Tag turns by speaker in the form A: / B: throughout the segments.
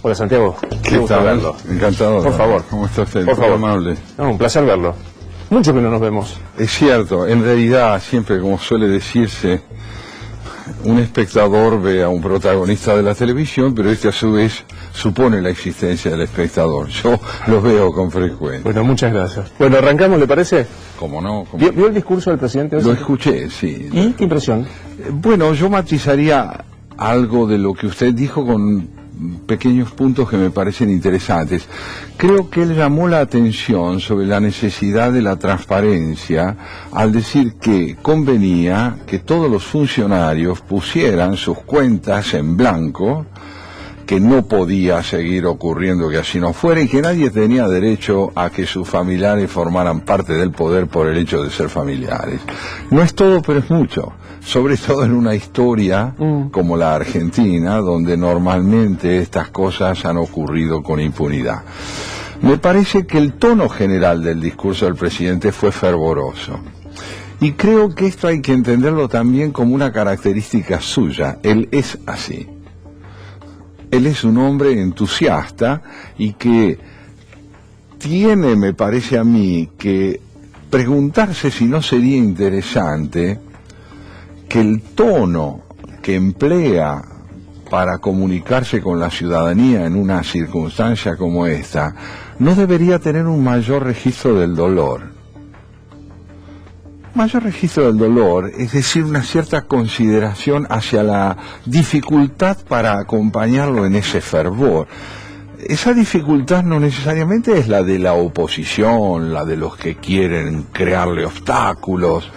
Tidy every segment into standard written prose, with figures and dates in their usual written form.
A: Hola Santiago,
B: ¿Qué tal?
A: verlo.
B: Encantado.
A: Por favor.
B: ¿Cómo está usted?
A: Por favor.
B: Amable.
A: No, un placer verlo. Mucho que no nos vemos.
B: Es cierto, en realidad siempre, como suele decirse, un espectador ve a un protagonista de la televisión, pero este a su vez supone la existencia del espectador. Yo los veo con frecuencia.
A: Bueno, muchas gracias. Bueno, arrancamos, ¿le parece?
B: ¿Cómo no?
A: ¿Vio el discurso del presidente hoy?
B: Lo escuché, sí.
A: ¿Y qué impresión?
B: Bueno, yo matizaría algo de lo que usted dijo con pequeños puntos que me parecen interesantes. Creo que él llamó la atención sobre la necesidad de la transparencia al decir que convenía que todos los funcionarios pusieran sus cuentas en blanco, que no podía seguir ocurriendo que así no fuera y que nadie tenía derecho a que sus familiares formaran parte del poder por el hecho de ser familiares. No es todo, pero es mucho, sobre todo en una historia como la Argentina, donde normalmente estas cosas han ocurrido con impunidad. Me parece que el tono general del discurso del presidente fue fervoroso. Y creo que esto hay que entenderlo también como una característica suya. Él es así. Él es un hombre entusiasta y que tiene, me parece a mí, que preguntarse si no sería interesante que el tono que emplea para comunicarse con la ciudadanía en una circunstancia como esta no debería tener un mayor registro del dolor. Mayor registro del dolor, es decir, una cierta consideración hacia la dificultad para acompañarlo en ese fervor. Esa dificultad no necesariamente es la de la oposición, la de los que quieren crearle obstáculos.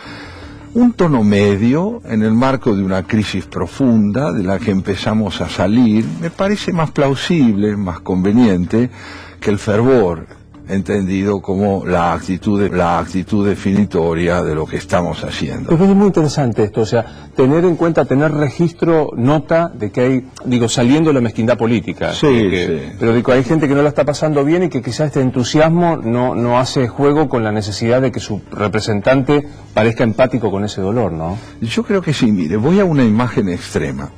B: Un tono medio, en el marco de una crisis profunda, de la que empezamos a salir, me parece más plausible, más conveniente que el fervor, entendido como la actitud definitoria de lo que estamos haciendo.
A: Es muy interesante esto, o sea, tener en cuenta, tener registro, nota de que hay, digo, saliendo de la mezquindad política.
B: Sí, sí.
A: Pero digo, hay gente que no la está pasando bien y que quizás este entusiasmo no hace juego con la necesidad de que su representante parezca empático con ese dolor, ¿no?
B: Yo creo que sí, mire, voy a una imagen extrema.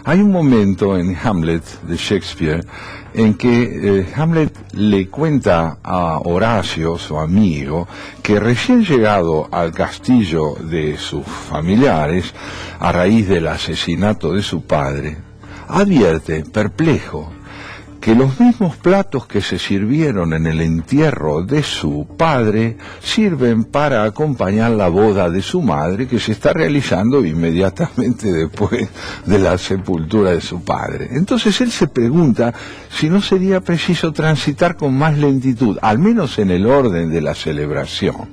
B: Hay un momento en Hamlet de Shakespeare en que Hamlet le cuenta a Horacio, su amigo, que recién llegado al castillo de sus familiares, a raíz del asesinato de su padre, advierte, perplejo, que los mismos platos que se sirvieron en el entierro de su padre sirven para acompañar la boda de su madre, que se está realizando inmediatamente después de la sepultura de su padre. Entonces él se pregunta si no sería preciso transitar con más lentitud, al menos en el orden de la celebración.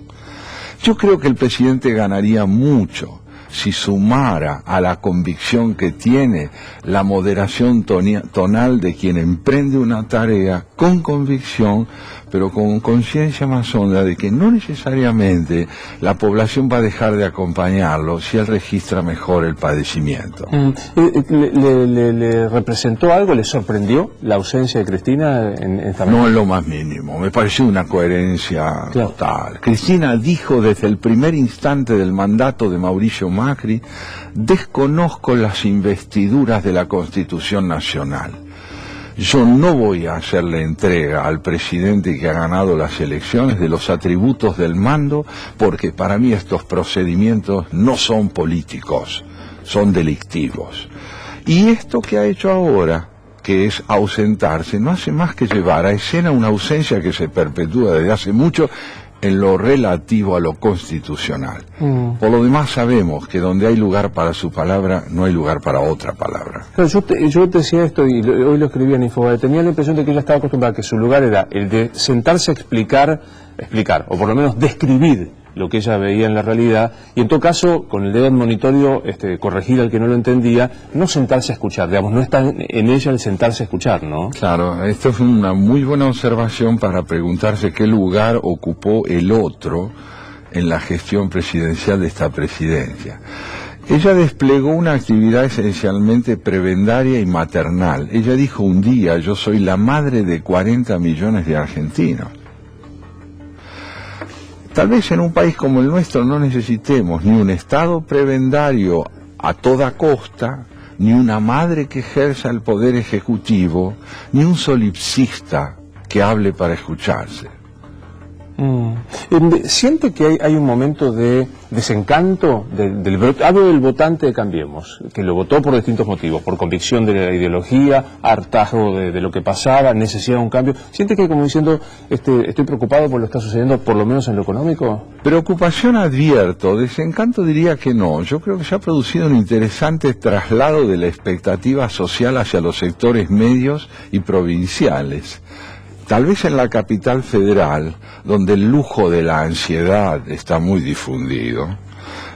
B: Yo creo que el presidente ganaría mucho si sumara a la convicción que tiene la moderación tonal de quien emprende una tarea con convicción, pero con conciencia más honda de que no necesariamente la población va a dejar de acompañarlo si él registra mejor el padecimiento.
A: ¿Le representó algo? ¿Le sorprendió la ausencia de Cristina en esta mesa?
B: No en lo más mínimo, me pareció una coherencia total. Cristina dijo desde el primer instante del mandato de Mauricio Macri: desconozco las investiduras de la Constitución Nacional. Yo no voy a hacerle entrega al presidente que ha ganado las elecciones de los atributos del mando, porque para mí estos procedimientos no son políticos, son delictivos. Y esto que ha hecho ahora, que es ausentarse, no hace más que llevar a escena una ausencia que se perpetúa desde hace mucho en lo relativo a lo constitucional. Por lo demás sabemos que donde hay lugar para su palabra, no hay lugar para otra palabra.
A: Claro, yo te decía esto y hoy lo escribí en Infobae, tenía la impresión de que ella estaba acostumbrada a que su lugar era el de sentarse a explicar, o por lo menos describir lo que ella veía en la realidad, y en todo caso, con el dedo admonitorio, corregir al que no lo entendía, no sentarse a escuchar, digamos, no está en ella el sentarse a escuchar, ¿no?
B: Claro, esto fue una muy buena observación para preguntarse qué lugar ocupó el otro en la gestión presidencial de esta presidencia. Ella desplegó una actividad esencialmente prebendaria y maternal. Ella dijo un día: yo soy la madre de 40 millones de argentinos. Tal vez en un país como el nuestro no necesitemos ni un Estado prebendario a toda costa, ni una madre que ejerza el poder ejecutivo, ni un solipsista que hable para escucharse.
A: ¿Siente que hay un momento de desencanto hablo del votante de Cambiemos, que lo votó por distintos motivos, por convicción de la ideología, hartazgo de lo que pasaba, necesidad de un cambio? ¿Siente que, como diciendo, estoy preocupado por lo que está sucediendo, por lo menos en lo económico?
B: Preocupación advierto, desencanto diría que no. Yo creo que se ha producido un interesante traslado de la expectativa social hacia los sectores medios y provinciales. Tal vez en la capital federal, donde el lujo de la ansiedad está muy difundido,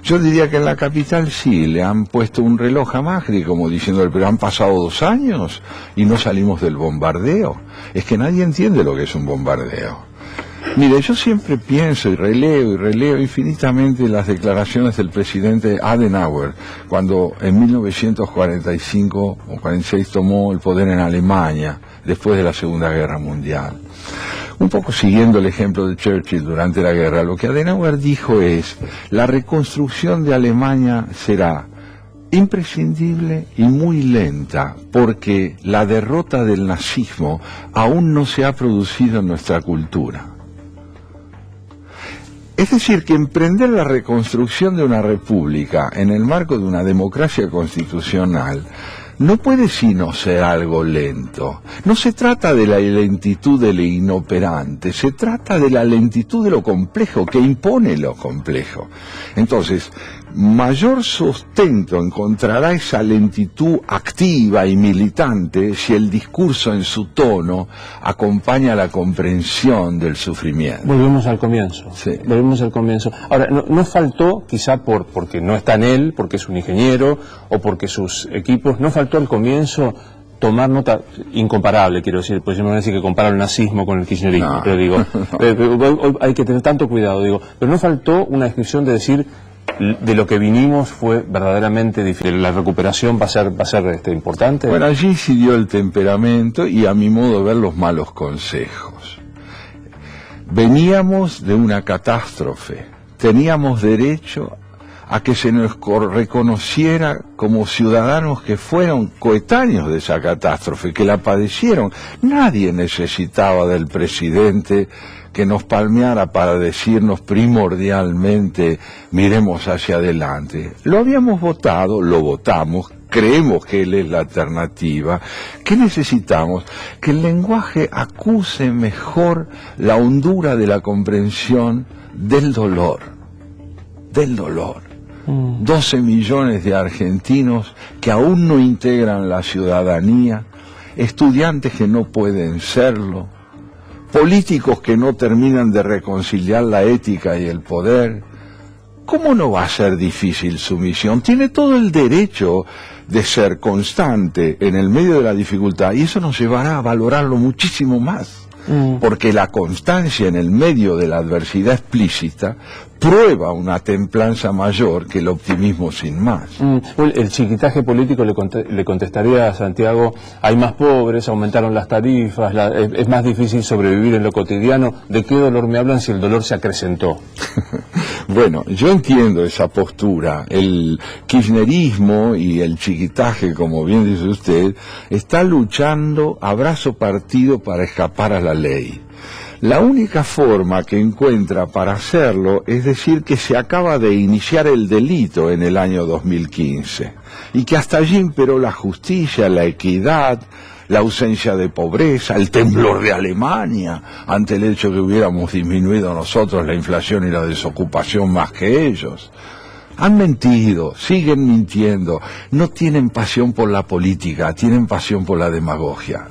B: yo diría que en la capital sí le han puesto un reloj a Macri, como diciéndole, pero han pasado 2 años y no salimos del bombardeo. Es que nadie entiende lo que es un bombardeo. Mire, yo siempre pienso y releo infinitamente las declaraciones del presidente Adenauer, cuando en 1945 o 46 tomó el poder en Alemania, después de la Segunda Guerra Mundial. Un poco siguiendo el ejemplo de Churchill durante la guerra, lo que Adenauer dijo es: la reconstrucción de Alemania será imprescindible y muy lenta, porque la derrota del nazismo aún no se ha producido en nuestra cultura. Es decir, que emprender la reconstrucción de una república en el marco de una democracia constitucional no puede sino ser algo lento. No se trata de la lentitud de lo inoperante, se trata de la lentitud de lo complejo, que impone lo complejo. Entonces, mayor sustento encontrará esa lentitud activa y militante si el discurso en su tono acompaña la comprensión del sufrimiento.
A: Volvemos al comienzo.
B: Sí.
A: Volvemos al comienzo. Ahora, no faltó, quizá porque no está en él, porque es un ingeniero, o porque sus equipos, no faltó al comienzo tomar nota, incomparable, quiero decir, pues yo me voy a decir que compara el nazismo con el kirchnerismo,
B: No.
A: pero digo, hay que tener tanto cuidado, digo, pero no faltó una descripción de decir, de lo que vinimos fue verdaderamente difícil, la recuperación va a ser importante.
B: Bueno, allí sí dio el temperamento y, a mi modo de ver, los malos consejos. Veníamos de una catástrofe, teníamos derecho a que se nos reconociera como ciudadanos que fueron coetáneos de esa catástrofe, que la padecieron. Nadie necesitaba del presidente que nos palmeara para decirnos primordialmente, miremos hacia adelante. Lo habíamos votado, lo votamos, creemos que él es la alternativa. ¿Qué necesitamos? Que el lenguaje acuse mejor la hondura de la comprensión del dolor. Del dolor. 12 millones de argentinos que aún no integran la ciudadanía, estudiantes que no pueden serlo, políticos que no terminan de reconciliar la ética y el poder. ¿Cómo no va a ser difícil su misión? Tiene todo el derecho de ser constante en el medio de la dificultad, y eso nos llevará a valorarlo muchísimo más. Porque la constancia en el medio de la adversidad explícita prueba una templanza mayor que el optimismo sin más.
A: El chiquitaje político le contestaría a Santiago: hay más pobres, aumentaron las tarifas, es más difícil sobrevivir en lo cotidiano. ¿De qué dolor me hablan si el dolor se acrecentó?
B: Bueno, yo entiendo esa postura. El kirchnerismo y el chiquitaje, como bien dice usted, está luchando a brazo partido para escapar a la ley. La única forma que encuentra para hacerlo es decir que se acaba de iniciar el delito en el año 2015 y que hasta allí imperó la justicia, la equidad, la ausencia de pobreza, el temblor de Alemania ante el hecho que hubiéramos disminuido nosotros la inflación y la desocupación más que ellos. Han mentido, siguen mintiendo, no tienen pasión por la política, tienen pasión por la demagogia.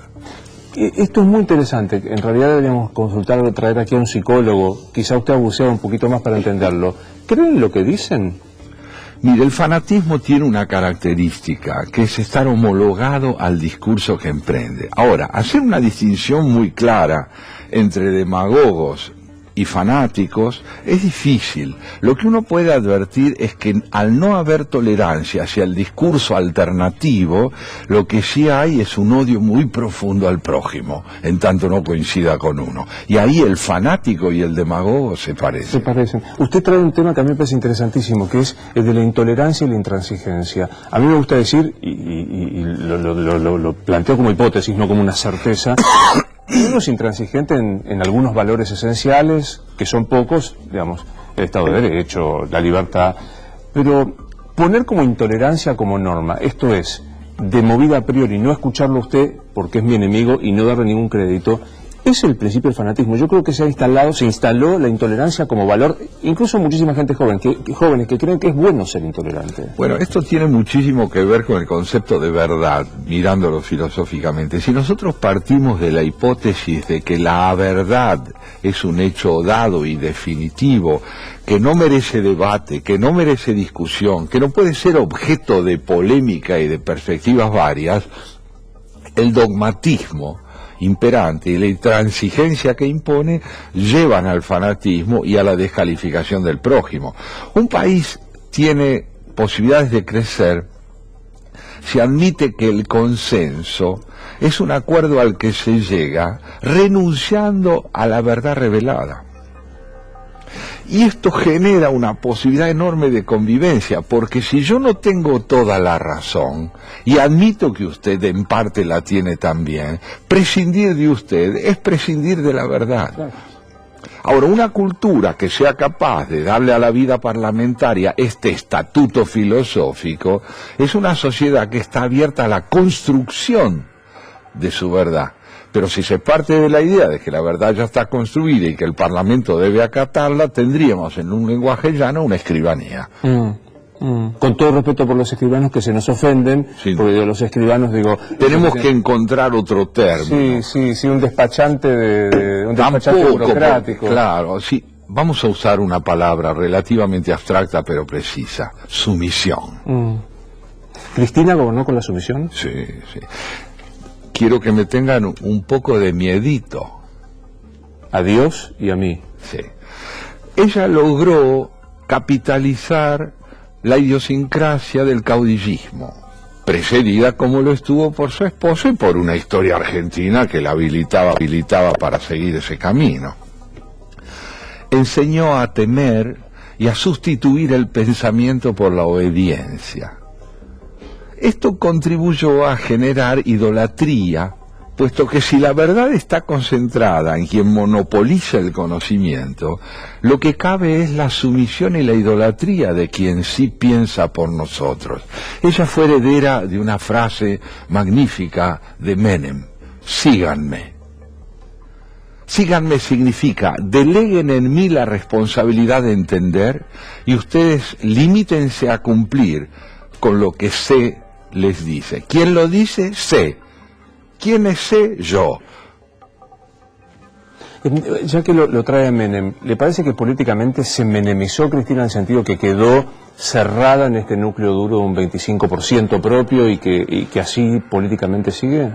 A: Esto es muy interesante. En realidad deberíamos consultar o traer aquí a un psicólogo. Quizá usted ha buceado un poquito más para entenderlo. ¿Creen lo que dicen?
B: Mire, el fanatismo tiene una característica, que es estar homologado al discurso que emprende. Ahora, hacer una distinción muy clara entre demagogos y fanáticos, es difícil. Lo que uno puede advertir es que al no haber tolerancia hacia el discurso alternativo, lo que sí hay es un odio muy profundo al prójimo, en tanto no coincida con uno. Y ahí el fanático y el demagogo se parecen.
A: Se parecen. Usted trae un tema que a mí me parece interesantísimo, que es el de la intolerancia y la intransigencia. A mí me gusta decir, y lo planteo como hipótesis, no como una certeza, uno es intransigente en algunos valores esenciales, que son pocos, digamos, el Estado de Derecho, la libertad, pero poner como intolerancia como norma, esto es, de movida a priori, no escucharlo a usted porque es mi enemigo y no darle ningún crédito, es el principio del fanatismo. Yo creo que se instaló la intolerancia como valor, incluso muchísima gente jóvenes que creen que es bueno ser intolerante.
B: Bueno, esto tiene muchísimo que ver con el concepto de verdad, mirándolo filosóficamente. Si nosotros partimos de la hipótesis de que la verdad es un hecho dado y definitivo, que no merece debate, que no merece discusión, que no puede ser objeto de polémica y de perspectivas varias, el dogmatismo imperante y la intransigencia que impone llevan al fanatismo y a la descalificación del prójimo. Un país tiene posibilidades de crecer si admite que el consenso es un acuerdo al que se llega renunciando a la verdad revelada. Y esto genera una posibilidad enorme de convivencia, porque si yo no tengo toda la razón, y admito que usted en parte la tiene también, prescindir de usted es prescindir de la verdad. Ahora, una cultura que sea capaz de darle a la vida parlamentaria este estatuto filosófico, es una sociedad que está abierta a la construcción de su verdad. Pero si se parte de la idea de que la verdad ya está construida y que el Parlamento debe acatarla, tendríamos en un lenguaje llano una escribanía.
A: Con todo respeto por los escribanos que se nos ofenden, sí, porque de los escribanos digo...
B: Tenemos que encontrar otro término.
A: Sí, un despachante un despachante burocrático.
B: Claro, sí. Vamos a usar una palabra relativamente abstracta pero precisa: sumisión.
A: ¿Cristina gobernó con la sumisión?
B: Sí. Quiero que me tengan un poco de miedito.
A: A Dios y a mí.
B: Sí. Ella logró capitalizar la idiosincrasia del caudillismo, precedida como lo estuvo por su esposo y por una historia argentina que la habilitaba para seguir ese camino. Enseñó a temer y a sustituir el pensamiento por la obediencia. Esto contribuyó a generar idolatría, puesto que si la verdad está concentrada en quien monopoliza el conocimiento, lo que cabe es la sumisión y la idolatría de quien sí piensa por nosotros. Ella fue heredera de una frase magnífica de Menem: síganme. Síganme significa, deleguen en mí la responsabilidad de entender y ustedes limítense a cumplir con lo que sé les dice. ¿Quién lo dice? Sé. ¿Quién es sé? Yo.
A: Ya que lo trae Menem, ¿le parece que políticamente se menemizó Cristina en el sentido que quedó cerrada en este núcleo duro de un 25% propio y que así políticamente sigue?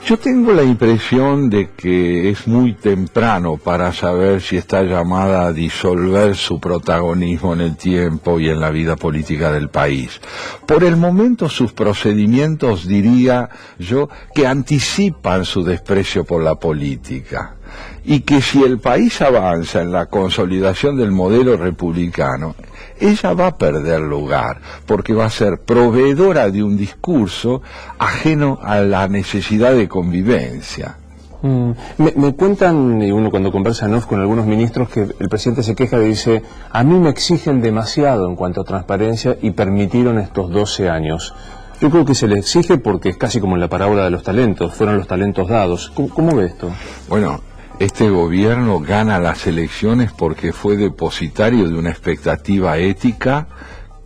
B: Yo tengo la impresión de que es muy temprano para saber si está llamada a disolver su protagonismo en el tiempo y en la vida política del país. Por el momento sus procedimientos, diría yo, que anticipan su desprecio por la política. Y que si el país avanza en la consolidación del modelo republicano, ella va a perder lugar, porque va a ser proveedora de un discurso ajeno a la necesidad de convivencia.
A: Me cuentan, y uno cuando conversa en off con algunos ministros, que el presidente se queja y dice: a mí me exigen demasiado en cuanto a transparencia y permitieron estos 12 años. Yo creo que se le exige porque es casi como en la parábola de los talentos, fueron los talentos dados. ¿Cómo ve esto?
B: Bueno, este gobierno gana las elecciones porque fue depositario de una expectativa ética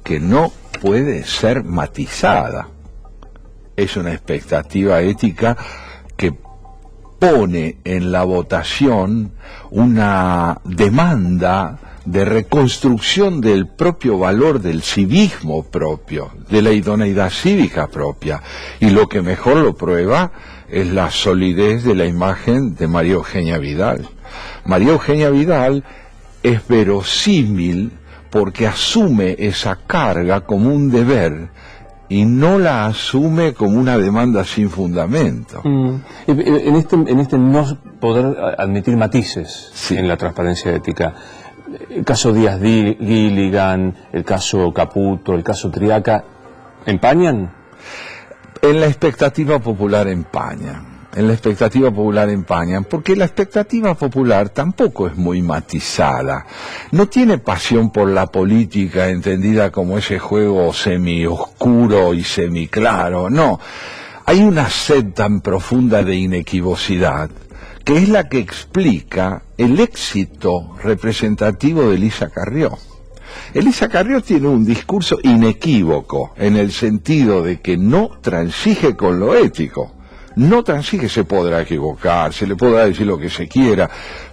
B: que no puede ser matizada. Es una expectativa ética que pone en la votación una demanda de reconstrucción del propio valor del civismo propio, de la idoneidad cívica propia. Y lo que mejor lo prueba es la solidez de la imagen de María Eugenia Vidal. María Eugenia Vidal es verosímil porque asume esa carga como un deber y no la asume como una demanda sin fundamento.
A: En este no poder admitir matices en la transparencia ética, el caso Díaz-Gilligan, el caso Caputo, el caso Triaca, ¿empañan?
B: En la expectativa popular empañan. En la expectativa popular empañan, porque la expectativa popular tampoco es muy matizada. No tiene pasión por la política entendida como ese juego semi-oscuro y semi-claro, no. Hay una sed tan profunda de inequivocidad que es la que explica el éxito representativo de Elisa Carrió. Elisa Carrió tiene un discurso inequívoco en el sentido de que no transige con lo ético. No transige, se podrá equivocar, se le podrá decir lo que se quiera,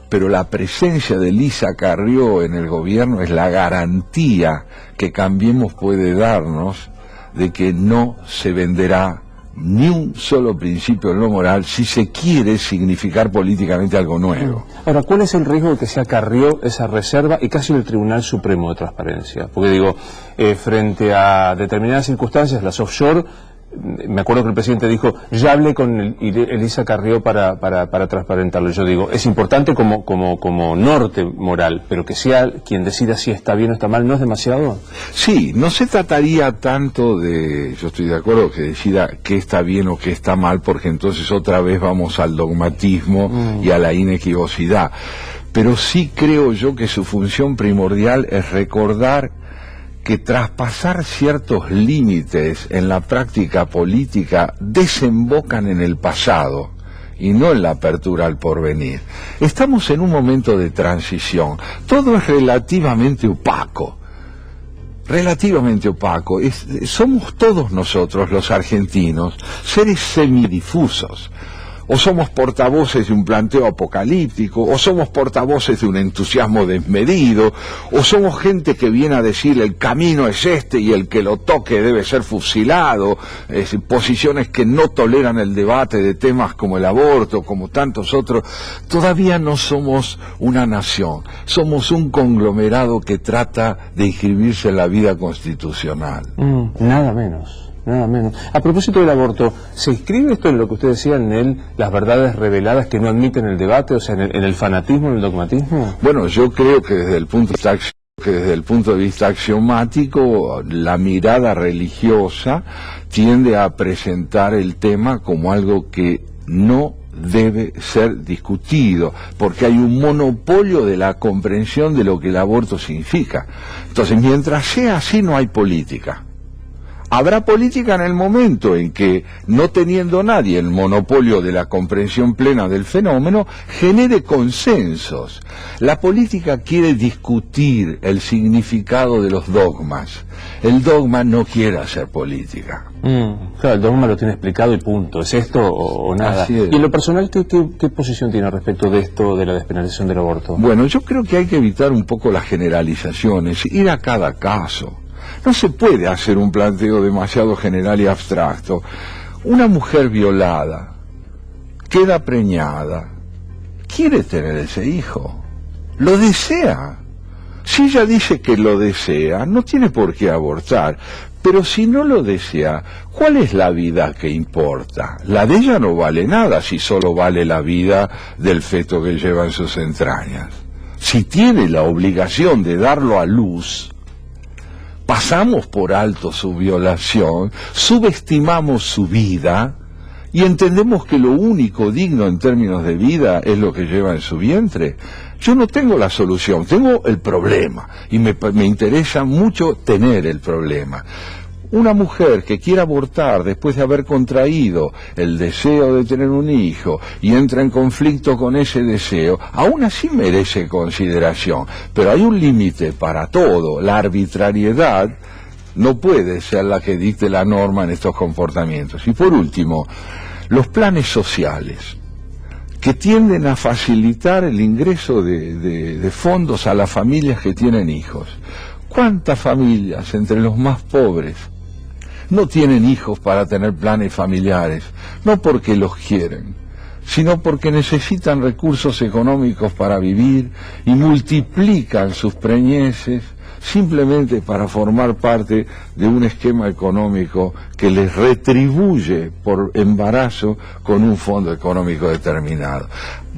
B: pero la presencia de Elisa Carrió en el gobierno es la garantía que Cambiemos puede darnos de que no se venderá ni un solo principio en lo moral si se quiere significar políticamente algo nuevo.
A: Ahora, ¿cuál es el riesgo de que sea Carrió esa reserva y casi el Tribunal Supremo de Transparencia? Porque digo, frente a determinadas circunstancias, las offshore, me acuerdo que el presidente dijo, ya hablé con Elisa Carrió para transparentarlo. Yo digo, es importante como norte moral, pero que sea quien decida si está bien o está mal, ¿no es demasiado?
B: Sí, no se trataría tanto de, yo estoy de acuerdo, que decida qué está bien o qué está mal, porque entonces otra vez vamos al dogmatismo y a la inequivocidad. Pero sí creo yo que su función primordial es recordar que traspasar ciertos límites en la práctica política desembocan en el pasado y no en la apertura al porvenir. Estamos en un momento de transición, todo es relativamente opaco. Somos todos nosotros, los argentinos, seres semidifusos. O somos portavoces de un planteo apocalíptico, o somos portavoces de un entusiasmo desmedido, o somos gente que viene a decir el camino es este y el que lo toque debe ser fusilado, posiciones que no toleran el debate de temas como el aborto, como tantos otros. Todavía no somos una nación, somos un conglomerado que trata de inscribirse en la vida constitucional.
A: Nada menos. Nada menos. A propósito del aborto, ¿se inscribe esto en lo que usted decía, en las verdades reveladas que no admiten el debate, o sea, en el fanatismo, en el dogmatismo?
B: Bueno, yo creo que desde el punto de vista axiomático, la mirada religiosa tiende a presentar el tema como algo que no debe ser discutido, porque hay un monopolio de la comprensión de lo que el aborto significa. Entonces, mientras sea así, no hay política. Habrá política en el momento en que, no teniendo nadie el monopolio de la comprensión plena del fenómeno, genere consensos. La política quiere discutir el significado de los dogmas. El dogma no quiere hacer política.
A: Claro, el dogma lo tiene explicado y punto. ¿Es esto o nada?
B: Así es.
A: Y en lo personal, ¿qué posición tiene respecto de esto, de la despenalización del aborto?
B: Bueno, yo creo que hay que evitar un poco las generalizaciones, ir a cada caso. No se puede hacer un planteo demasiado general y abstracto. Una mujer violada, queda preñada, quiere tener ese hijo, lo desea. Si ella dice que lo desea, no tiene por qué abortar. Pero si no lo desea, ¿cuál es la vida que importa? La de ella no vale nada si solo vale la vida del feto que lleva en sus entrañas. Si tiene la obligación de darlo a luz, pasamos por alto su violación, subestimamos su vida y entendemos que lo único digno en términos de vida es lo que lleva en su vientre. Yo no tengo la solución, tengo el problema y me interesa mucho tener el problema. Una mujer que quiera abortar después de haber contraído el deseo de tener un hijo y entra en conflicto con ese deseo, aún así merece consideración, pero hay un límite para todo. La arbitrariedad no puede ser la que dicte la norma en estos comportamientos. Y por último, los planes sociales, que tienden a facilitar el ingreso de fondos a las familias que tienen hijos. ¿Cuántas familias entre los más pobres no tienen hijos para tener planes familiares, no porque los quieren, sino porque necesitan recursos económicos para vivir y multiplican sus preñeces simplemente para formar parte de un esquema económico que les retribuye por embarazo con un fondo económico determinado.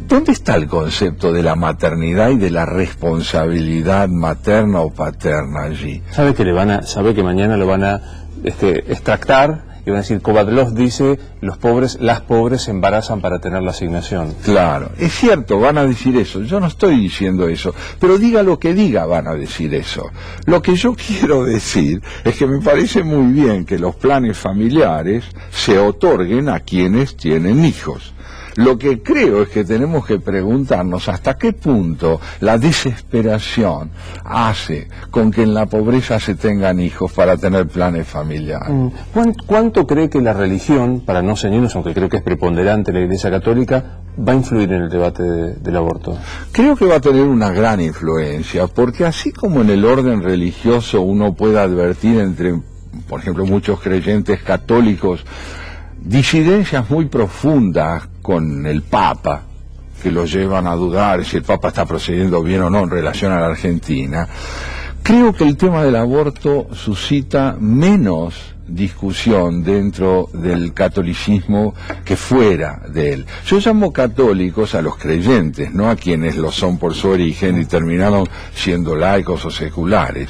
B: ¿Dónde está el concepto de la maternidad y de la responsabilidad materna o paterna allí?
A: Sabe que mañana lo van a extractar y van a decir, Kovadlov dice, las pobres se embarazan para tener la asignación.
B: Claro, es cierto, van a decir eso, yo no estoy diciendo eso, pero diga lo que diga, van a decir eso. Lo que yo quiero decir es que me parece muy bien que los planes familiares se otorguen a quienes tienen hijos. Lo que creo es que tenemos que preguntarnos hasta qué punto la desesperación hace con que en la pobreza se tengan hijos para tener planes familiares.
A: ¿Cuánto cree que la religión, para no ceñirnos, aunque creo que es preponderante la Iglesia Católica, va a influir en el debate del aborto?
B: Creo que va a tener una gran influencia, porque así como en el orden religioso uno puede advertir entre, por ejemplo, muchos creyentes católicos, disidencias muy profundas con el Papa, que lo llevan a dudar si el Papa está procediendo bien o no en relación a la Argentina, creo que el tema del aborto suscita menos discusión dentro del catolicismo que fuera de él. Yo llamo católicos a los creyentes, no a quienes lo son por su origen y terminaron siendo laicos o seculares.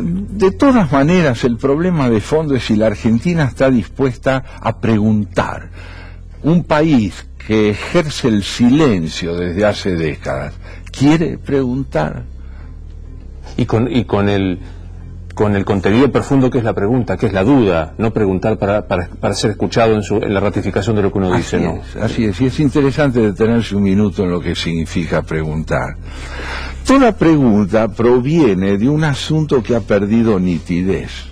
B: De todas maneras, el problema de fondo es si la Argentina está dispuesta a preguntar. Un país que ejerce el silencio desde hace décadas, ¿quiere preguntar?
A: Y con el contenido profundo que es la pregunta, que es la duda, no preguntar para ser escuchado en la ratificación de lo que uno dice, ¿no?
B: Así es, y es interesante detenerse un minuto en lo que significa preguntar. Toda pregunta proviene de un asunto que ha perdido nitidez.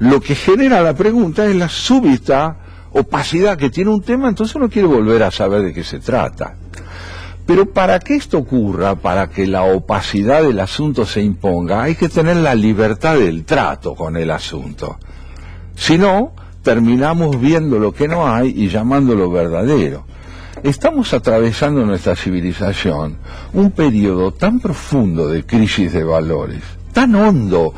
B: Lo que genera la pregunta es la súbita opacidad que tiene un tema, entonces uno quiere volver a saber de qué se trata. Pero para que esto ocurra, para que la opacidad del asunto se imponga, hay que tener la libertad del trato con el asunto. Si no, terminamos viendo lo que no hay y llamándolo verdadero. Estamos atravesando en nuestra civilización un periodo tan profundo de crisis de valores, tan hondo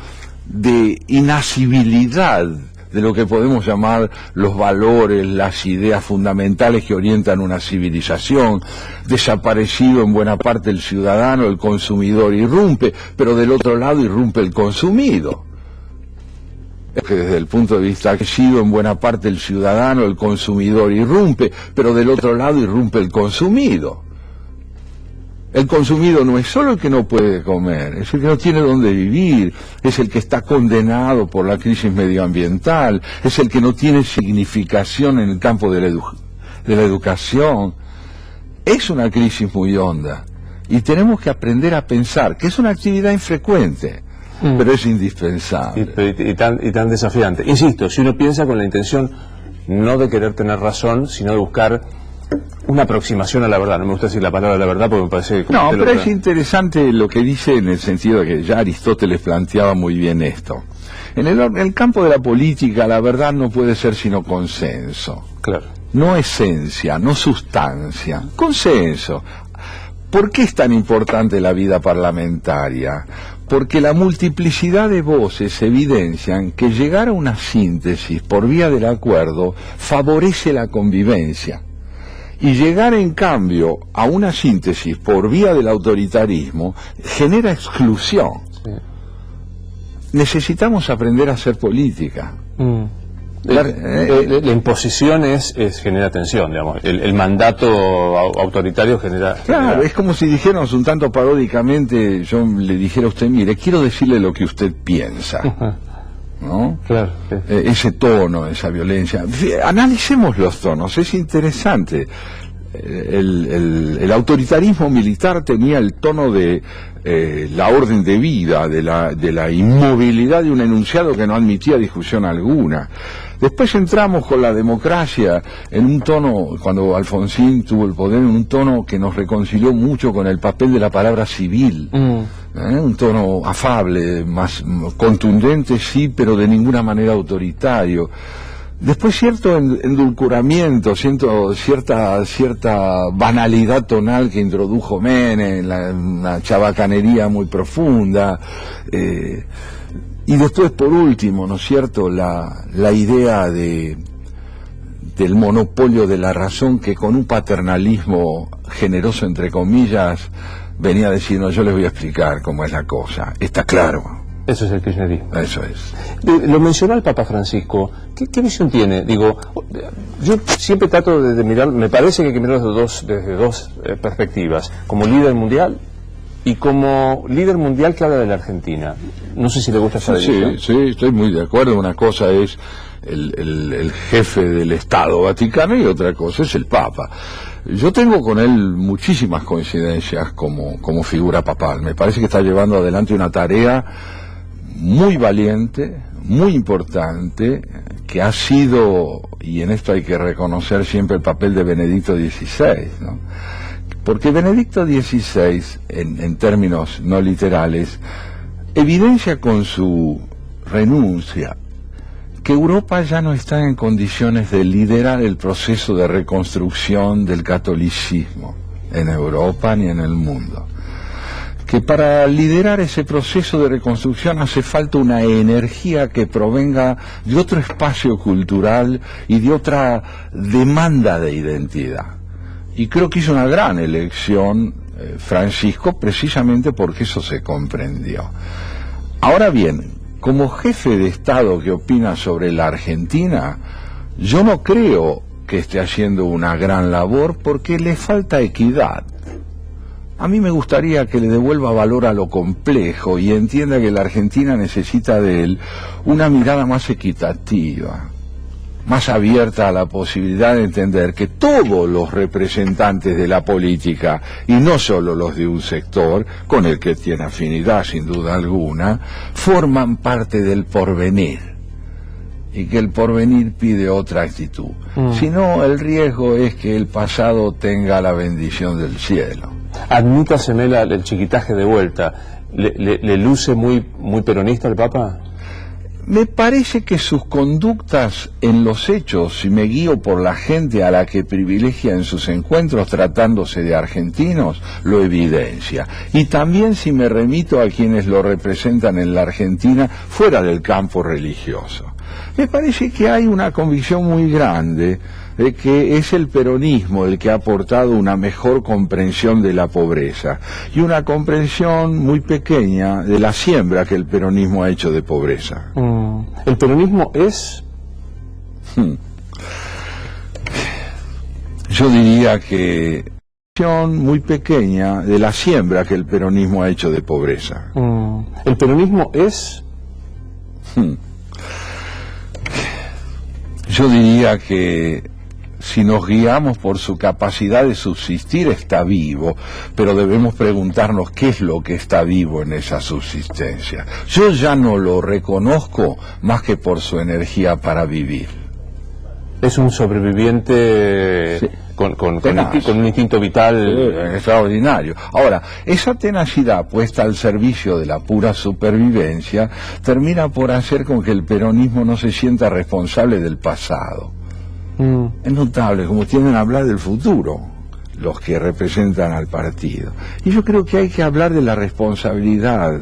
B: de inasibilidad de lo que podemos llamar los valores, las ideas fundamentales que orientan una civilización. Desaparecido en buena parte el ciudadano, el consumidor irrumpe, pero del otro lado irrumpe el consumido. Es que desde el punto de vista desaparecido en buena parte el ciudadano, el consumidor irrumpe, pero del otro lado irrumpe el consumido. El consumido no es solo el que no puede comer, es el que no tiene dónde vivir, es el que está condenado por la crisis medioambiental, es el que no tiene significación en el campo de la educación. Es una crisis muy honda y tenemos que aprender a pensar que es una actividad infrecuente, pero es indispensable.
A: Y tan desafiante. Insisto, si uno piensa con la intención no de querer tener razón, sino de buscar una aproximación a la verdad. No me gusta decir la palabra la verdad porque me parece...
B: No, pero es interesante lo que dice en el sentido de que ya Aristóteles planteaba muy bien esto. En el campo de la política la verdad no puede ser sino consenso.
A: Claro.
B: No esencia, no sustancia. Consenso. ¿Por qué es tan importante la vida parlamentaria? Porque la multiplicidad de voces evidencian que llegar a una síntesis por vía del acuerdo favorece la convivencia. Y llegar en cambio a una síntesis por vía del autoritarismo genera exclusión. Sí. Necesitamos aprender a hacer política.
A: La imposición genera tensión, digamos. El mandato autoritario genera...
B: Claro, es como si dijéramos un tanto paródicamente, yo le dijera a usted, mire, quiero decirle lo que usted piensa. ¿No?
A: Claro, sí.
B: Ese tono, esa violencia. Analicemos los tonos, es interesante. El autoritarismo militar tenía el tono de la orden de vida, de la inmovilidad de un enunciado que no admitía discusión alguna. Después entramos con la democracia en un tono, cuando Alfonsín tuvo el poder, en un tono que nos reconcilió mucho con el papel de la palabra civil. Un tono afable, más contundente, sí, pero de ninguna manera autoritario. Después cierto endulcoramiento, cierta banalidad tonal que introdujo Menem, una chabacanería muy profunda, y después por último, ¿no es cierto?, la idea del monopolio de la razón, que con un paternalismo generoso entre comillas venía a decir: no, yo les voy a explicar cómo es la cosa, está claro.
A: Eso es el kirchnerismo.
B: Eso es.
A: Lo mencionó el Papa Francisco. ¿Qué visión tiene? Digo, yo siempre trato de mirar, me parece que hay que mirar desde dos perspectivas, como líder mundial y como líder mundial que habla de la Argentina. No sé si le gusta esa división.
B: Sí, estoy muy de acuerdo. Una cosa es el jefe del Estado Vaticano y otra cosa es el Papa. Yo tengo con él muchísimas coincidencias como figura papal. Me parece que está llevando adelante una tarea muy valiente, muy importante, que ha sido, y en esto hay que reconocer siempre el papel de Benedicto XVI, ¿no? Porque Benedicto XVI, en términos no literales, evidencia con su renuncia que Europa ya no está en condiciones de liderar el proceso de reconstrucción del catolicismo en Europa ni en el mundo. Que para liderar ese proceso de reconstrucción hace falta una energía que provenga de otro espacio cultural y de otra demanda de identidad. Y creo que hizo una gran elección Francisco, precisamente porque eso se comprendió. Ahora bien, como jefe de Estado que opina sobre la Argentina, yo no creo que esté haciendo una gran labor porque le falta equidad. A mí me gustaría que le devuelva valor a lo complejo y entienda que la Argentina necesita de él una mirada más equitativa, más abierta a la posibilidad de entender que todos los representantes de la política, y no solo los de un sector, con el que tiene afinidad sin duda alguna, forman parte del porvenir, y que el porvenir pide otra actitud. Si no, el riesgo es que el pasado tenga la bendición del cielo.
A: Admítaseme el chiquitaje de vuelta. ¿Le luce muy peronista el Papa?
B: Me parece que sus conductas en los hechos, si me guío por la gente a la que privilegia en sus encuentros tratándose de argentinos, lo evidencia. Y también si me remito a quienes lo representan en la Argentina fuera del campo religioso. Me parece que hay una convicción muy grande de que es el peronismo el que ha aportado una mejor comprensión de la pobreza y una comprensión muy pequeña de la siembra que el peronismo ha hecho de pobreza.
A: ¿El peronismo es?
B: Yo diría que muy pequeña de la siembra que el peronismo ha hecho de pobreza.
A: ¿El peronismo es?
B: Yo diría que si nos guiamos por su capacidad de subsistir, está vivo, pero debemos preguntarnos qué es lo que está vivo en esa subsistencia. Yo ya no lo reconozco más que por su energía para vivir.
A: Es un sobreviviente, sí, con un instinto vital
B: extraordinario. Ahora, esa tenacidad puesta al servicio de la pura supervivencia termina por hacer con que el peronismo no se sienta responsable del pasado. Es notable como tienden a hablar del futuro los que representan al partido. Y yo creo que hay que hablar de la responsabilidad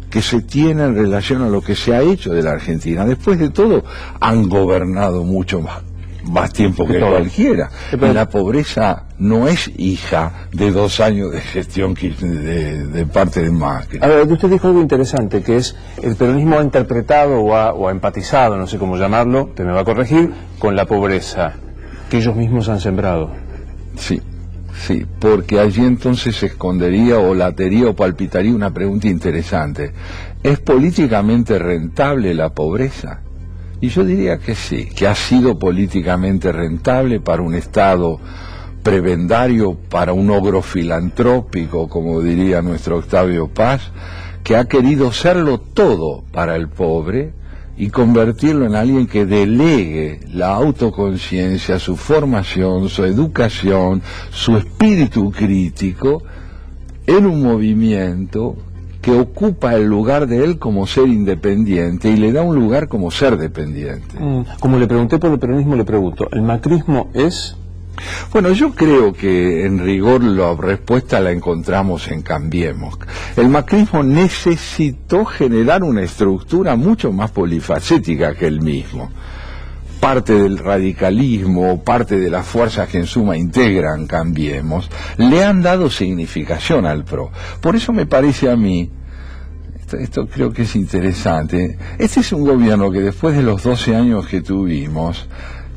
B: que se tiene en relación a lo que se ha hecho de la Argentina. Después de todo, han gobernado mucho más tiempo que cualquiera. Y la pobreza no es hija de 2 años de gestión de parte de Macri.
A: A ver, usted dijo algo interesante, que es el peronismo ha interpretado o ha empatizado, no sé cómo llamarlo, usted me va a corregir, con la pobreza que ellos mismos han sembrado.
B: Sí, porque allí entonces se escondería o latería o palpitaría una pregunta interesante. ¿Es políticamente rentable la pobreza? Y yo diría que sí, que ha sido políticamente rentable para un Estado prebendario, para un ogro filantrópico, como diría nuestro Octavio Paz, que ha querido serlo todo para el pobre y convertirlo en alguien que delegue la autoconciencia, su formación, su educación, su espíritu crítico en un movimiento que ocupa el lugar de él como ser independiente y le da un lugar como ser dependiente.
A: Como le pregunté por el peronismo, le pregunto, ¿el macrismo es...?
B: Bueno, yo creo que en rigor la respuesta la encontramos en Cambiemos. El macrismo necesitó generar una estructura mucho más polifacética que él mismo. Parte del radicalismo, parte de las fuerzas que en suma integran Cambiemos, le han dado significación al PRO. Por eso me parece a mí, esto creo que es interesante, este es un gobierno que después de los 12 años que tuvimos,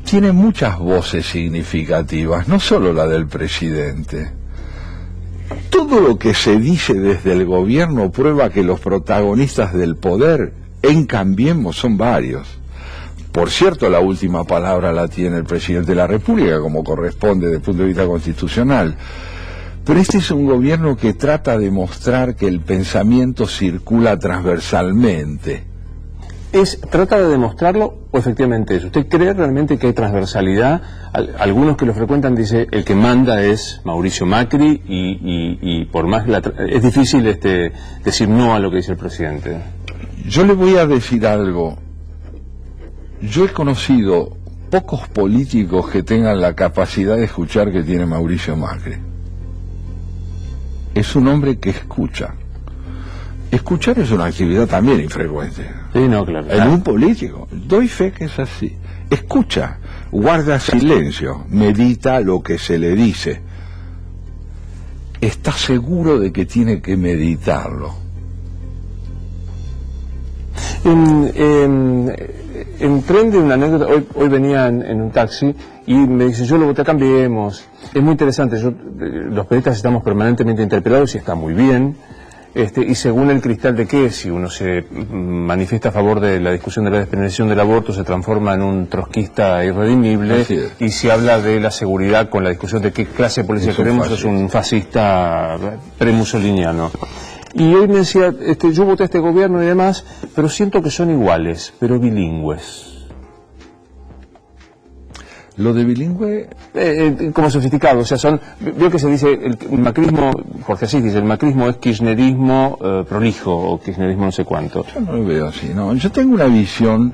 B: tiene muchas voces significativas, no solo la del presidente. Todo lo que se dice desde el gobierno prueba que los protagonistas del poder en Cambiemos son varios. Por cierto, la última palabra la tiene el presidente de la República, como corresponde desde el punto de vista constitucional. Pero este es un gobierno que trata de mostrar que el pensamiento circula transversalmente.
A: ¿Trata de demostrarlo o efectivamente es? ¿Usted cree realmente que hay transversalidad? Algunos que lo frecuentan dicen el que manda es Mauricio Macri y por más es difícil decir no a lo que dice el presidente.
B: Yo le voy a decir algo. Yo he conocido pocos políticos que tengan la capacidad de escuchar que tiene Mauricio Macri. Es un hombre que escucha. Escuchar es una actividad también infrecuente.
A: Sí, no, claro.
B: En un político. Doy fe que es así. Escucha, guarda silencio, medita lo que se le dice. Está seguro de que tiene que meditarlo.
A: Entré de una anécdota, hoy venía en un taxi y me dice, yo lo voté a Cambiemos. Es muy interesante, los periodistas estamos permanentemente interpelados y está muy bien. Y según el cristal de que si uno se manifiesta a favor de la discusión de la despenalización del aborto se transforma en un trotskista irredimible, y si habla de la seguridad con la discusión de qué clase de policía queremos es un fascista premusoliniano. Y hoy me decía, yo voté a este gobierno y demás, pero siento que son iguales, pero bilingües.
B: Lo de bilingüe...
A: como sofisticado, o sea, veo que se dice, el macrismo, Jorge Asís dice, el macrismo es kirchnerismo prolijo, o kirchnerismo no sé cuánto.
B: Yo no lo veo así, no. Yo tengo una visión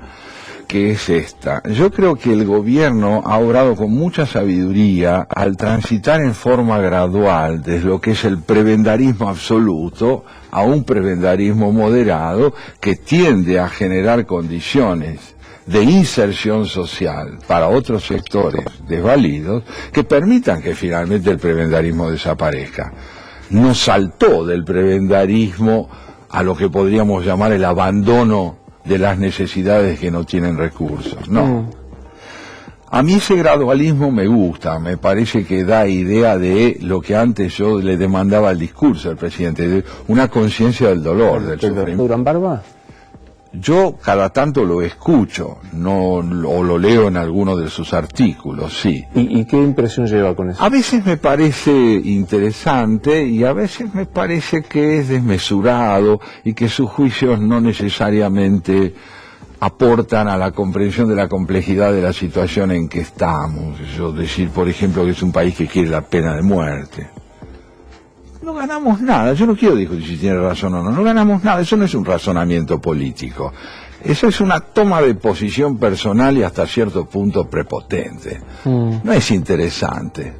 B: que es esta. Yo creo que el gobierno ha obrado con mucha sabiduría al transitar en forma gradual desde lo que es el prebendarismo absoluto a un prebendarismo moderado que tiende a generar condiciones de inserción social para otros sectores desvalidos que permitan que finalmente el prebendarismo desaparezca. No saltó del prebendarismo a lo que podríamos llamar el abandono de las necesidades que no tienen recursos, no. A mí ese gradualismo me gusta, me parece que da idea de lo que antes yo le demandaba al discurso del presidente, de una conciencia del dolor, del sufrimiento.
A: ¿Duran barba?
B: Yo cada tanto lo escucho, o lo leo en alguno de sus artículos, sí.
A: ¿Y qué impresión lleva con eso?
B: A veces me parece interesante y a veces me parece que es desmesurado y que sus juicios no necesariamente aportan a la comprensión de la complejidad de la situación en que estamos. Yo decir, por ejemplo, que es un país que quiere la pena de muerte. No ganamos nada, yo no quiero discutir si tiene razón o no, no ganamos nada, eso no es un razonamiento político, eso es una toma de posición personal y hasta cierto punto prepotente, no es interesante.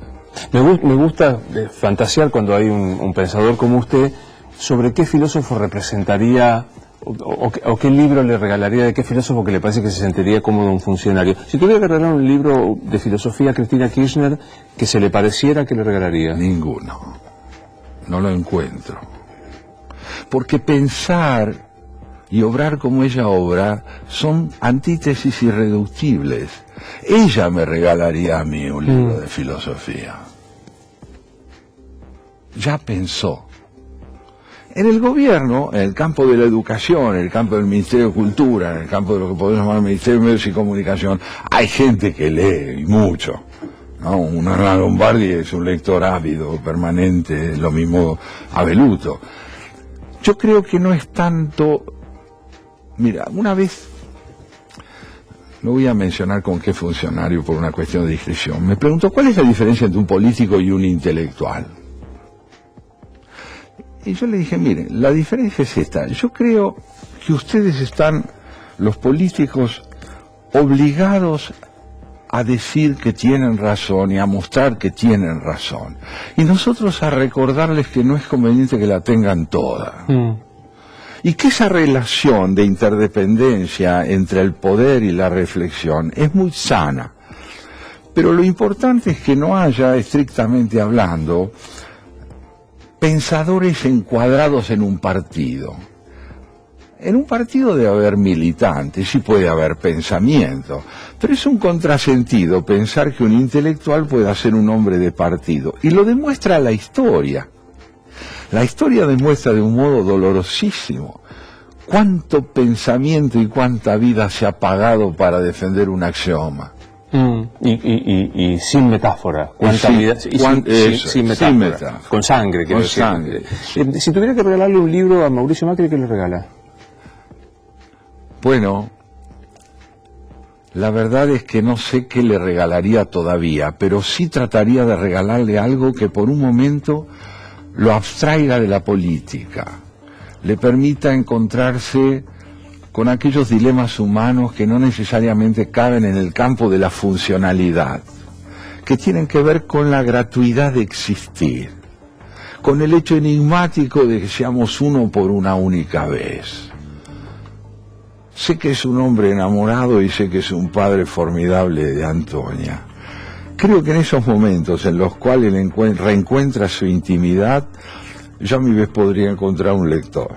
A: Me gusta fantasear cuando hay un pensador como usted sobre qué filósofo representaría o qué libro le regalaría de qué filósofo que le parece que se sentiría cómodo un funcionario. Si tuviera que regalar un libro de filosofía a Cristina Kirchner que se le pareciera, ¿qué le regalaría?
B: Ninguno. No lo encuentro. Porque pensar y obrar como ella obra son antítesis irreductibles. Ella me regalaría a mí un libro de filosofía. Ya pensó. En el gobierno, en el campo de la educación, en el campo del Ministerio de Cultura, en el campo de lo que podemos llamar el Ministerio de Medios y Comunicación, hay gente que lee, y mucho. No, una Lombardi es un lector ávido, permanente, lo mismo Abeluto. Yo creo que no es tanto... Mira, una vez no voy a mencionar con qué funcionario por una cuestión de discreción, me preguntó cuál es la diferencia entre un político y un intelectual. Y yo le dije, miren, la diferencia es esta. Yo creo que ustedes están, los políticos, obligados a decir que tienen razón y a mostrar que tienen razón. Y nosotros a recordarles que no es conveniente que la tengan toda. Y que esa relación de interdependencia entre el poder y la reflexión es muy sana. Pero lo importante es que no haya, estrictamente hablando, pensadores encuadrados en un partido. En un partido debe haber militantes, sí puede haber pensamiento, pero es un contrasentido pensar que un intelectual pueda ser un hombre de partido. Y lo demuestra la historia. La historia demuestra de un modo dolorosísimo cuánto pensamiento y cuánta vida se ha pagado para defender un axioma.
A: Y sin metáfora. ¿Cuánta vida? Sin metáfora. Con sangre.
B: Con sangre.
A: Si tuviera que regalarle un libro a Mauricio Macri, ¿qué le regala?
B: Bueno, la verdad es que no sé qué le regalaría todavía, pero sí trataría de regalarle algo que por un momento lo abstraiga de la política, le permita encontrarse con aquellos dilemas humanos que no necesariamente caben en el campo de la funcionalidad, que tienen que ver con la gratuidad de existir, con el hecho enigmático de que seamos uno por una única vez. Sé que es un hombre enamorado y sé que es un padre formidable de Antonia. Creo que en esos momentos en los cuales él reencuentra su intimidad, yo a mi vez podría encontrar un lector.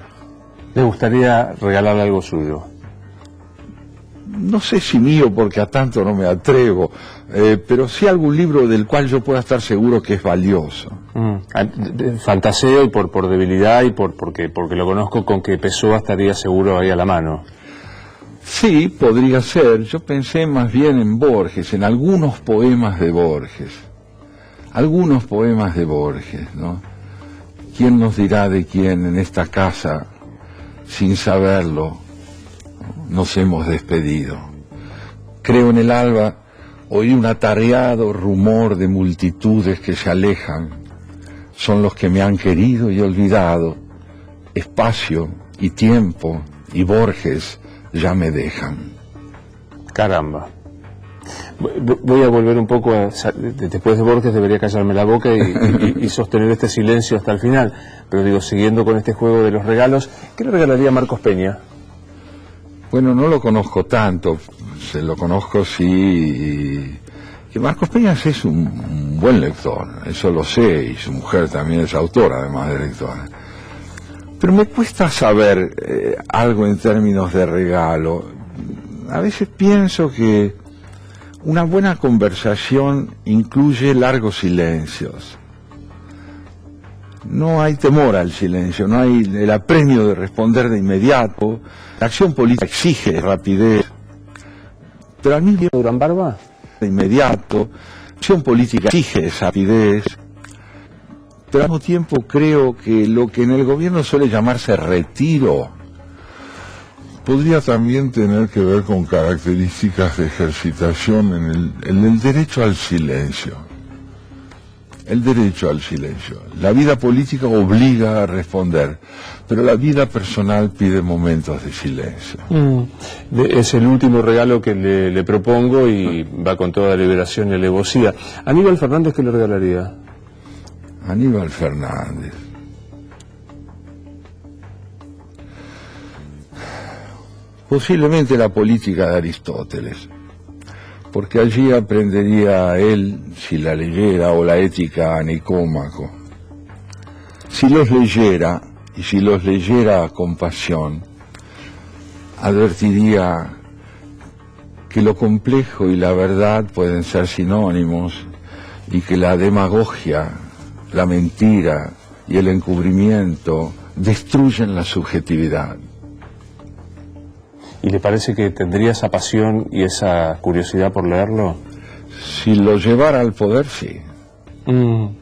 A: ¿Le gustaría regalarle algo suyo?
B: No sé si mío, porque a tanto no me atrevo, pero sí algún libro del cual yo pueda estar seguro que es valioso.
A: Fantaseo y por debilidad y porque lo conozco, con que Pessoa estaría seguro ahí a la mano.
B: Sí, podría ser. Yo pensé más bien en Borges, en algunos poemas de Borges. Algunos poemas de Borges, ¿no? ¿Quién nos dirá de quién en esta casa, sin saberlo, nos hemos despedido? Creo en el alba, oí un atareado rumor de multitudes que se alejan. Son los que me han querido y olvidado. Espacio y tiempo y Borges ya me dejan.
A: Caramba. Voy a volver un poco después de Borges debería callarme la boca y sostener este silencio hasta el final, pero digo, siguiendo con este juego de los regalos, ¿qué le regalaría a Marcos Peña?
B: Bueno, no lo conozco tanto, se lo conozco sí, que Marcos Peña es un buen lector, eso lo sé, y su mujer también es autora, además de lectora. Pero me cuesta saber algo en términos de regalo. A veces pienso que una buena conversación incluye largos silencios. No hay temor al silencio, no hay el apremio de responder de inmediato. La acción política exige rapidez, pero al mismo tiempo,
A: ¿Durán Barba?
B: De inmediato, la acción política exige esa rapidez, pero al mismo tiempo creo que lo que en el gobierno suele llamarse retiro podría también tener que ver con características de ejercitación en el derecho al silencio. El derecho al silencio. La vida política obliga a responder, pero la vida personal pide momentos de silencio.
A: Es el último regalo que le propongo y va con toda liberación y alevosía. Aníbal Fernández, ¿qué le regalaría?
B: Aníbal Fernández. Posiblemente la política de Aristóteles, porque allí aprendería él, si la leyera, o la ética a Nicómaco. Si los leyera, y si los leyera con pasión, advertiría que lo complejo y la verdad pueden ser sinónimos, y que la demagogia, la mentira y el encubrimiento destruyen la subjetividad.
A: ¿Y le parece que tendría esa pasión y esa curiosidad por leerlo?
B: Si lo llevara al poder, sí.
A: Un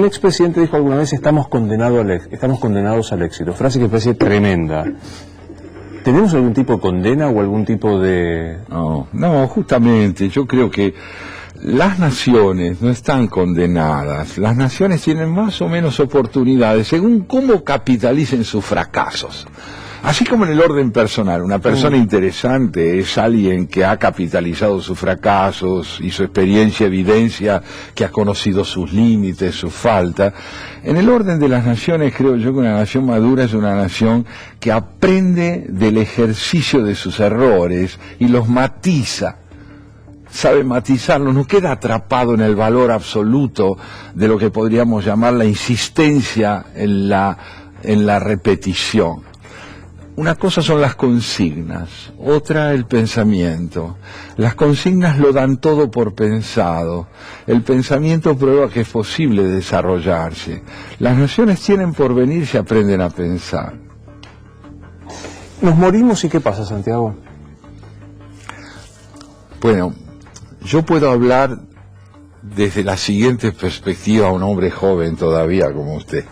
A: expresidente dijo alguna vez, estamos condenados al éxito. Frase que me parece tremenda. ¿Tenemos algún tipo de condena o algún tipo de...?
B: No, justamente, yo creo que las naciones no están condenadas, las naciones tienen más o menos oportunidades según cómo capitalicen sus fracasos. Así como en el orden personal, una persona interesante es alguien que ha capitalizado sus fracasos y su experiencia evidencia que ha conocido sus límites, sus faltas. En el orden de las naciones creo yo que una nación madura es una nación que aprende del ejercicio de sus errores y los matiza. Sabe matizarlo, no queda atrapado en el valor absoluto de lo que podríamos llamar la insistencia en la repetición. Una cosa son las consignas, otra el pensamiento. Las consignas lo dan todo por pensado. El pensamiento prueba que es posible desarrollarse. Las naciones tienen por venir si aprenden a pensar.
A: ¿Nos morimos y qué pasa, Santiago?
B: Bueno, yo puedo hablar desde la siguiente perspectiva a un hombre joven todavía como usted.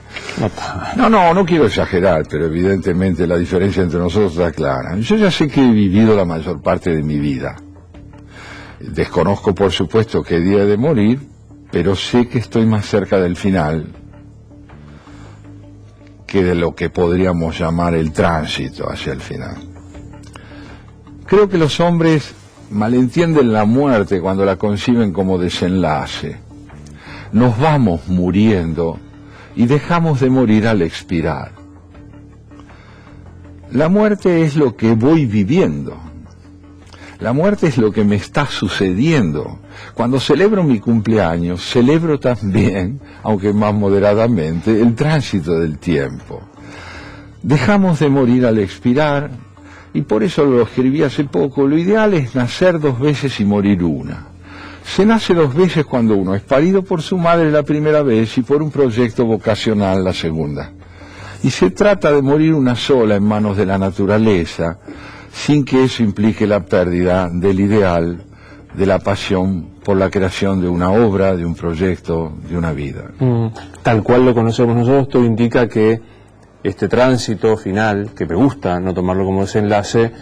B: No quiero exagerar, pero evidentemente la diferencia entre nosotros está clara. Yo ya sé que he vivido la mayor parte de mi vida. Desconozco, por supuesto, qué día he de morir, pero sé que estoy más cerca del final que de lo que podríamos llamar el tránsito hacia el final. Creo que los hombres malentienden la muerte cuando la conciben como desenlace. Nos vamos muriendo y dejamos de morir al expirar. La muerte es lo que voy viviendo. La muerte es lo que me está sucediendo. Cuando celebro mi cumpleaños, celebro también, aunque más moderadamente, el tránsito del tiempo. Dejamos de morir al expirar, y por eso lo escribí hace poco. Lo ideal es nacer 2 veces y morir una. Se nace 2 veces cuando uno es parido por su madre la primera vez y por un proyecto vocacional la segunda. Y se trata de morir una sola en manos de la naturaleza, sin que eso implique la pérdida del ideal, de la pasión por la creación de una obra, de un proyecto, de una vida.
A: Tal cual lo conocemos nosotros, esto indica que este tránsito final, que me gusta no tomarlo como desenlace,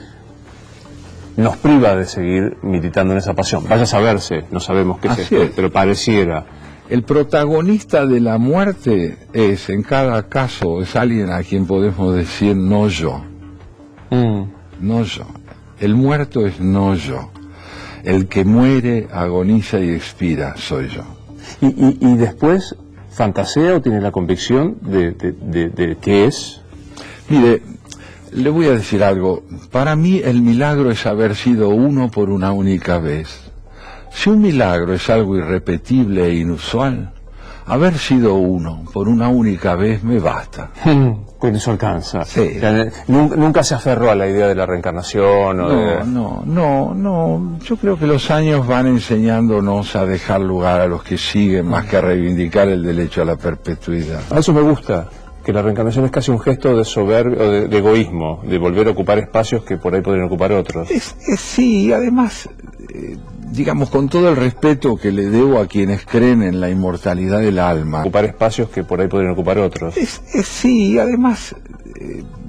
A: nos priva de seguir militando en esa pasión. Vaya a saberse, no sabemos qué es esto, pero pareciera.
B: El protagonista de la muerte es, en cada caso, es alguien a quien podemos decir no yo. No yo. El muerto es no yo. El que muere, agoniza y expira, soy yo.
A: Y después, ¿fantasea o tiene la convicción de qué es?
B: Mire, le voy a decir algo. Para mí el milagro es haber sido uno por una única vez. Si un milagro es algo irrepetible e inusual, haber sido uno por una única vez me basta.
A: Con eso alcanza.
B: Sí.
A: O sea, nunca se aferró a la idea de la reencarnación.
B: No. Yo creo que los años van enseñándonos a dejar lugar a los que siguen más que a reivindicar el derecho a la perpetuidad.
A: A eso me gusta, que la reencarnación es casi un gesto de soberbia, de egoísmo, de volver a ocupar espacios que por ahí podrían ocupar otros.
B: Sí, además, digamos, con todo el respeto que le debo a quienes creen en la inmortalidad del alma.
A: Ocupar espacios que por ahí podrían ocupar otros.
B: Sí, además,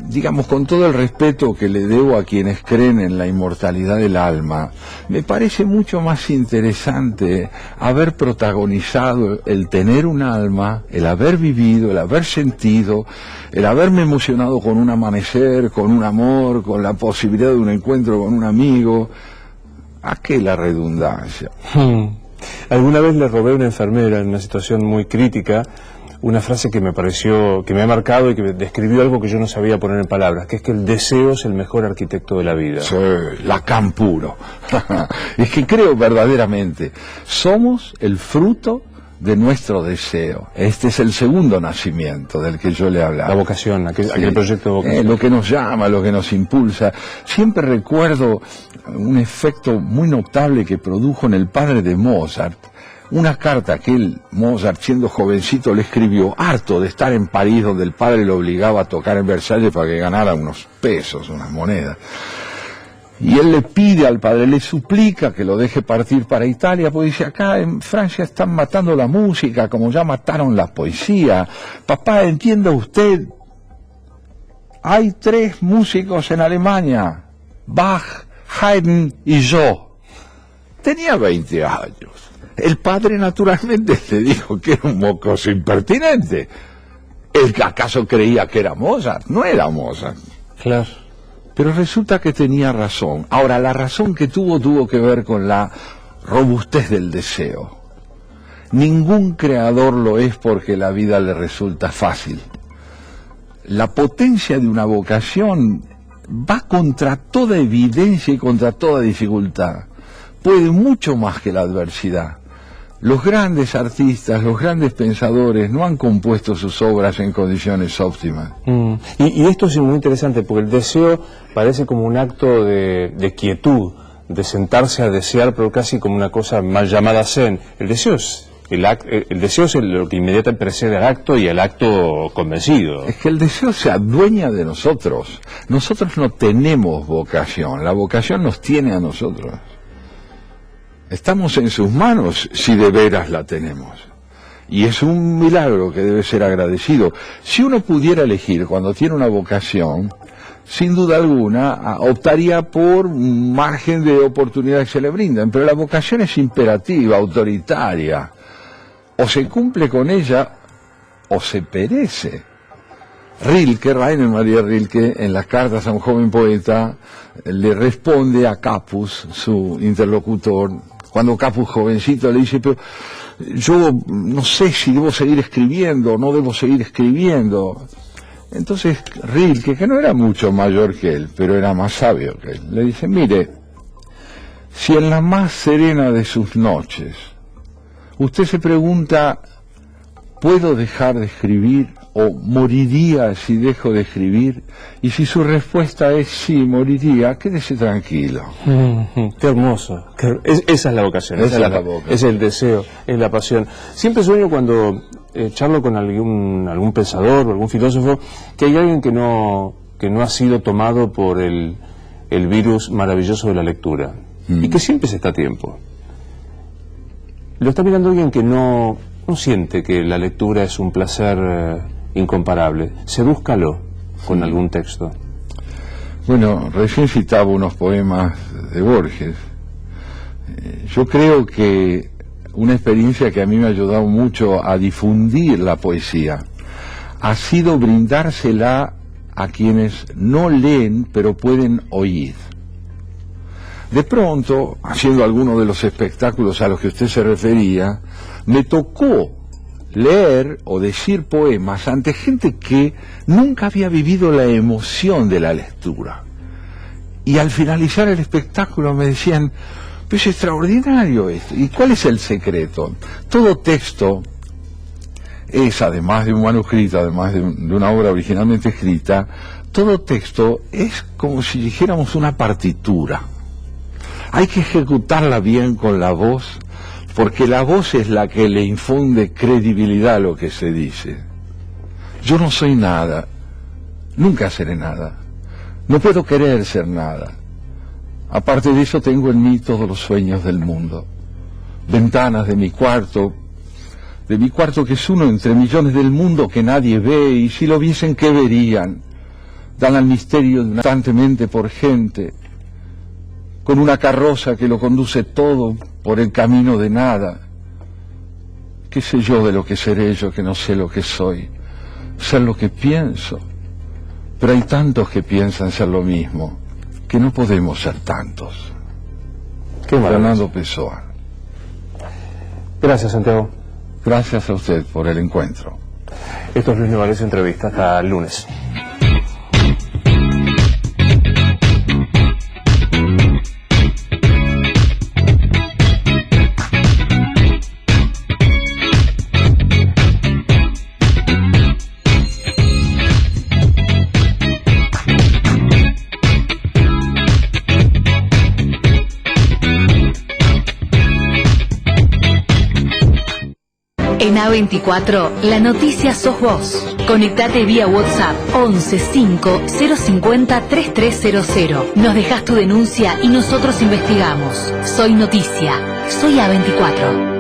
B: digamos, con todo el respeto que le debo a quienes creen en la inmortalidad del alma, me parece mucho más interesante haber protagonizado el tener un alma, el haber vivido, el haber sentido, el haberme emocionado con un amanecer, con un amor, con la posibilidad de un encuentro con un amigo. ¿A qué la redundancia?
A: Alguna vez le robé a una enfermera en una situación muy crítica una frase que me pareció, que me ha marcado y que describió algo que yo no sabía poner en palabras, que es que el deseo es el mejor arquitecto de la vida.
B: Sí, Lacan puro. Es que creo verdaderamente, somos el fruto de nuestro deseo. Este es el segundo nacimiento del que yo le hablaba.
A: La vocación, aquel proyecto de vocación.
B: Lo que nos llama, lo que nos impulsa. Siempre recuerdo un efecto muy notable que produjo en el padre de Mozart. Una carta que él, Mozart, siendo jovencito, le escribió, harto de estar en París, donde el padre lo obligaba a tocar en Versalles para que ganara unos pesos, unas monedas. Y él le pide al padre, le suplica que lo deje partir para Italia, porque dice, acá en Francia están matando la música, como ya mataron la poesía. Papá, entienda usted hay 3 músicos en Alemania, Bach, Haydn y yo. Tenía 20 años. El padre naturalmente le dijo que era un mocoso impertinente. ¿Él acaso creía que era Mozart? No era Mozart.
A: Claro.
B: Pero resulta que tenía razón. Ahora, la razón que tuvo que ver con la robustez del deseo. Ningún creador lo es porque la vida le resulta fácil. La potencia de una vocación va contra toda evidencia y contra toda dificultad. Puede mucho más que la adversidad. Los grandes artistas, los grandes pensadores no han compuesto sus obras en condiciones óptimas.
A: Y esto es muy interesante porque el deseo parece como un acto de quietud, de sentarse a desear, pero casi como una cosa mal llamada zen. El deseo es lo que inmediatamente precede al acto y al acto convencido.
B: Es que el deseo se adueña de nosotros. Nosotros no tenemos vocación, la vocación nos tiene a nosotros. Estamos en sus manos si de veras la tenemos. Y es un milagro que debe ser agradecido. Si uno pudiera elegir cuando tiene una vocación, sin duda alguna optaría por un margen de oportunidades que se le brindan. Pero la vocación es imperativa, autoritaria. O se cumple con ella o se perece. Rilke, Rainer María Rilke, en las cartas a un joven poeta, le responde a Capus, su interlocutor. Cuando Capus, jovencito, le dice, pero yo no sé si debo seguir escribiendo o no debo seguir escribiendo. Entonces Rilke, que no era mucho mayor que él, pero era más sabio que él, le dice, mire, si en la más serena de sus noches usted se pregunta, ¿puedo dejar de escribir o moriría si dejo de escribir? Y si su respuesta es sí, moriría, quédese tranquilo.
A: Qué hermoso. Esa es la vocación, esa es la vocación. Es el deseo, es la pasión. Siempre sueño cuando charlo con algún pensador o algún filósofo, que hay alguien que no ha sido tomado por el virus maravilloso de la lectura, y que siempre se está a tiempo. Lo está mirando alguien que no siente que la lectura es un placer incomparable. Sedúzcalo con algún texto.
B: Bueno, recién citaba unos poemas de Borges. Yo creo que una experiencia que a mí me ha ayudado mucho a difundir la poesía ha sido brindársela a quienes no leen pero pueden oír. De pronto, haciendo alguno de los espectáculos a los que usted se refería, me tocó leer o decir poemas ante gente que nunca había vivido la emoción de la lectura. Y al finalizar el espectáculo me decían, pues es extraordinario esto. ¿Y cuál es el secreto? Todo texto es, además de un manuscrito, además de una obra originalmente escrita, todo texto es como si dijéramos una partitura. Hay que ejecutarla bien con la voz, porque la voz es la que le infunde credibilidad a lo que se dice. Yo no soy nada, nunca seré nada, no puedo querer ser nada. Aparte de eso tengo en mí todos los sueños del mundo, ventanas de mi cuarto que es uno entre millones del mundo que nadie ve, y si lo viesen, ¿qué verían? Dan al misterio constantemente por gente, con una carroza que lo conduce todo por el camino de nada. ¿Qué sé yo de lo que seré yo que no sé lo que soy? Ser lo que pienso. Pero hay tantos que piensan ser lo mismo, que no podemos ser tantos.
A: Qué maravilla.
B: Fernando Pessoa.
A: Gracias, Santiago.
B: Gracias a usted por el encuentro.
A: Esto es Luis Novales Entrevista. Hasta el lunes.
C: En A24, la noticia sos vos. Conectate vía WhatsApp 11 5 050 3300. Nos dejás tu denuncia y nosotros investigamos. Soy Noticia. Soy A24.